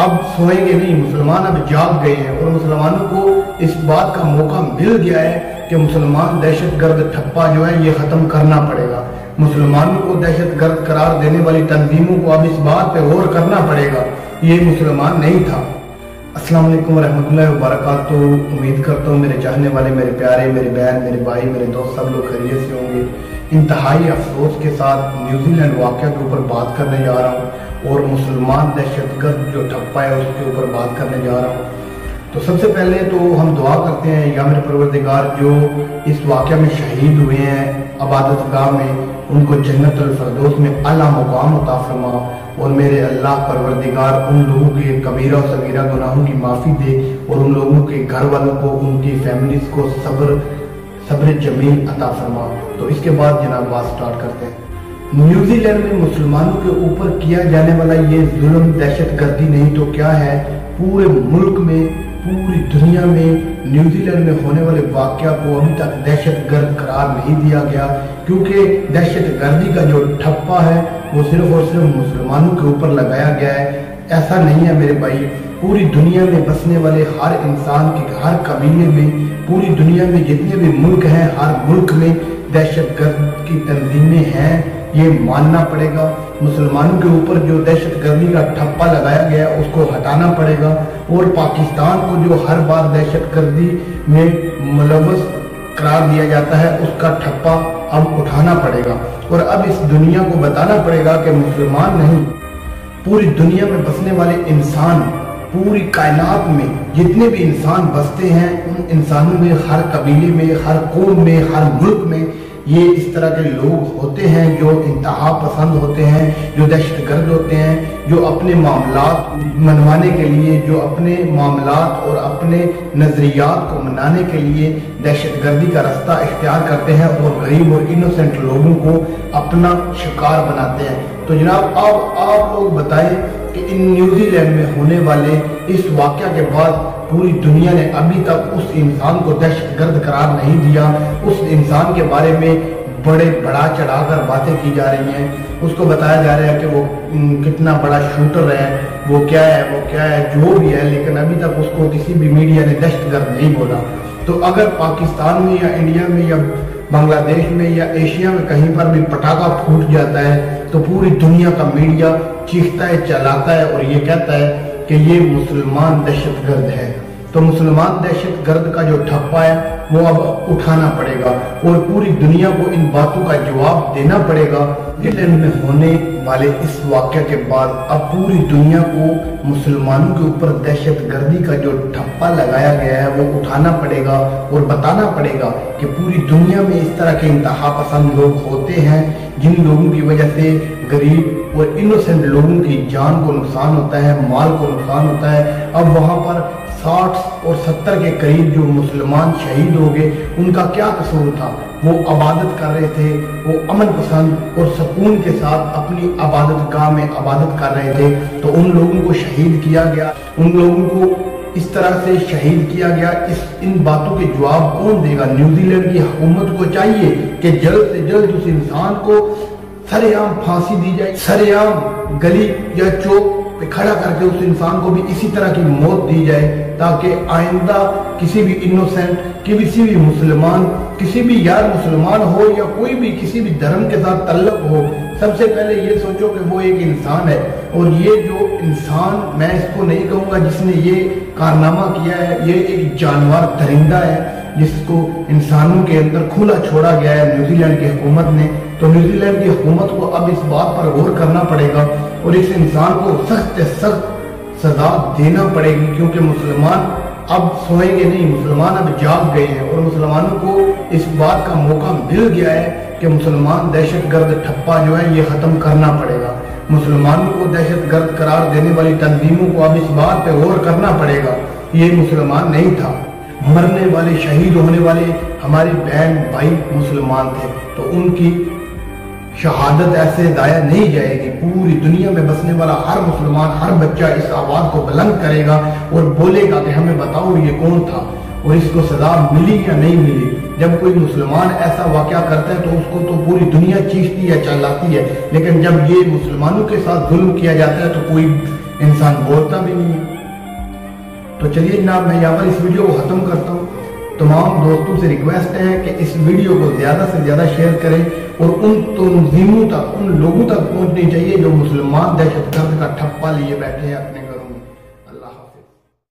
اب सोएंगे नहीं, मुसलमान अब जाग गए हैं और मुसलमानों को इस बात का मौका मिल गया है कि मुसलमान दहशतगर्द ठप्पा जो है ये ख़त्म करना पड़ेगा। मुसलमानों को दहशतगर्द करार देने वाली तंजीमों को अब इस बात पे गौर करना पड़ेगा, ये मुसलमान नहीं था। अस्सलाम वालेकुम रहमतुल्लाहि व बरकातहू। उम्मीद करता हूँ मेरे चाहने वाले, मेरे प्यारे, मेरे बहन, मेरे भाई, मेरे दोस्त सब लोग खैरियत से होंगे। इंतहाई अफसोस के साथ न्यूजीलैंड वाक़या के ऊपर बात करने जा रहा हूँ और मुसलमान दहशतगर्द जो ठप्पा है उसके ऊपर बात करने जा रहा हूँ। तो सबसे पहले तो हम दुआ करते हैं, या मेरे परवरदिगार जो इस वाक़या में शहीद हुए हैं इबादतगाह में, उनको जन्नतुल फिरदौस में आला मुकाम अता फरमा। और मेरे अल्लाह परवरदिगार उन लोगों के कबीरा और सगीरा गुनाहों की माफ़ी दे और उन लोगों के घर वालों को, उनकी फैमिलीज को सब्र जमील अता फरमा। तो इसके बाद जनाब बात स्टार्ट करते हैं। न्यूजीलैंड में मुसलमानों के ऊपर किया जाने वाला ये जुल्म दहशतगर्दी नहीं तो क्या है, पूरे मुल्क में, पूरी दुनिया में न्यूजीलैंड में होने वाले वाक़या को अभी तक दहशतगर्द करार नहीं दिया गया, क्योंकि दहशतगर्दी का जो ठप्पा है वो सिर्फ और सिर्फ मुसलमानों के ऊपर लगाया गया है। ऐसा नहीं है मेरे भाई, पूरी दुनिया में बसने वाले हर इंसान के, हर कबीले में, पूरी दुनिया में जितने भी मुल्क हैं, हर मुल्क में दहशतगर्द की तंजीमें हैं, ये मानना पड़ेगा। मुसलमानों के ऊपर जो दहशतगर्दी का ठप्पा लगाया गया उसको हटाना पड़ेगा और पाकिस्तान को जो हर बार दहशतगर्दी में मुलव्वस करार दिया जाता है उसका ठप्पा अब उठाना पड़ेगा। और अब इस दुनिया को बताना पड़ेगा कि मुसलमान नहीं, पूरी दुनिया में बसने वाले इंसान, पूरी कायनात में जितने भी इंसान बसते हैं, उन इंसानों में, हर कबीले में, हर कौम में, हर मुल्क में ये इस तरह के लोग होते हैं जो इंतहा पसंद होते हैं, जो दहशतगर्द होते हैं, जो अपने मामलात मनवाने के लिए, जो अपने मामलात और अपने नज़रियात को मनाने के लिए दहशतगर्दी का रास्ता इख्तियार करते हैं और गरीब और इनोसेंट लोगों को अपना शिकार बनाते हैं। तो जनाब अब आप लोग बताएं कि इन न्यूजीलैंड में होने वाले इस वाक़या के बाद पूरी दुनिया ने अभी तक उस इंसान को दहशतगर्द करार नहीं दिया। उस इंसान के बारे में बड़े बढ़ा चढ़ाकर बातें की जा रही हैं, उसको बताया जा रहा है कि वो कितना बड़ा शूटर है, वो क्या है, जो भी है, लेकिन अभी तक उसको किसी भी मीडिया ने दहशतगर्द नहीं बोला। तो अगर पाकिस्तान में या इंडिया में या बांग्लादेश में या एशिया में कहीं पर भी पटाखा फूट जाता है तो पूरी दुनिया का मीडिया चीखता है, चलाता है और ये कहता है कि ये मुसलमान दहशतगर्द है। तो मुसलमान दहशतगर्द का जो ठप्पा है वो अब उठाना पड़ेगा और पूरी दुनिया को इन बातों का जवाब देना पड़ेगा। न्यूजीलैंड में होने वाले इस वाक़या के बाद अब पूरी दुनिया को मुसलमानों के ऊपर दहशतगर्दी का जो ठप्पा लगाया गया है वो उठाना पड़ेगा और बताना पड़ेगा कि पूरी दुनिया में इस तरह के इंतहा पसंद लोग होते हैं, जिन लोगों की वजह से गरीब और इनोसेंट लोगों की जान को नुकसान होता है, माल को नुकसान होता है। अब वहाँ पर 60 और 70 के करीब जो मुसलमान शहीद हो गए, उनका क्या कसूर था? वो इबादत कर रहे थे, वो अमन पसंद और सुकून के साथ अपनी इबादतगाह में इबादत कर रहे थे, तो उन लोगों को शहीद किया गया। उन लोगों को इस तरह से शहीद किया गया। इन बातों के जवाब कौन देगा? न्यूजीलैंड की हुकूमत को चाहिए कि जल्द से जल्द उस इंसान को सरेआम फांसी दी जाए, सरेआम गली या चौक पे खड़ा करके उस इंसान को भी इसी तरह की मौत दी जाए, ताकि आइंदा किसी भी इनोसेंट, किसी भी मुसलमान, किसी भी यार मुसलमान हो या कोई भी किसी भी धर्म के साथ तल्लुक हो, सबसे पहले ये सोचो कि वो एक इंसान है। और ये जो इंसान, मैं इसको नहीं कहूँगा जिसने ये कारनामा किया है, ये एक जानवर दरिंदा है जिसको इंसानों के अंदर खुला छोड़ा गया है न्यूजीलैंड की हुकूमत ने। तो न्यूजीलैंड की हुकूमत को अब इस बात पर गौर करना पड़ेगा और इस इंसान को सख्त से सख्त सजा देना पड़ेगी, क्योंकि मुसलमान अब सोएंगे नहीं, मुसलमान अब जाग गए हैं और मुसलमानों को इस बात का मौका मिल गया है कि मुसलमान दहशतगर्द ठप्पा जो है ये ख़त्म करना पड़ेगा। मुसलमानों को दहशतगर्द करार देने वाली तंजीमों को अब इस बात पर गौर करना पड़ेगा, ये मुसलमान नहीं था। मरने वाले, शहीद होने वाले हमारी बहन भाई मुसलमान थे, तो उनकी शहादत ऐसे दाया नहीं जाएगी। पूरी दुनिया में बसने वाला हर मुसलमान, हर बच्चा इस आवाज़ को बुलंद करेगा और बोलेगा कि हमें बताओ ये कौन था और इसको सजा मिली या नहीं मिली। जब कोई मुसलमान ऐसा वाक़या करता है तो उसको तो पूरी दुनिया चीखती है, चिल्लाती है, लेकिन जब ये मुसलमानों के साथ जुल्म किया जाता है तो कोई इंसान बोलता भी नहीं है। तो चलिए जनाब, मैं यहाँ पर इस वीडियो को ख़त्म करता हूँ। तमाम दोस्तों से रिक्वेस्ट है कि इस वीडियो को ज़्यादा से ज़्यादा शेयर करें और उन तंजीमों तक, उन लोगों तक पहुँचनी चाहिए जो मुसलमान दहशतगर्द का ठप्पा लिए बैठे हैं अपने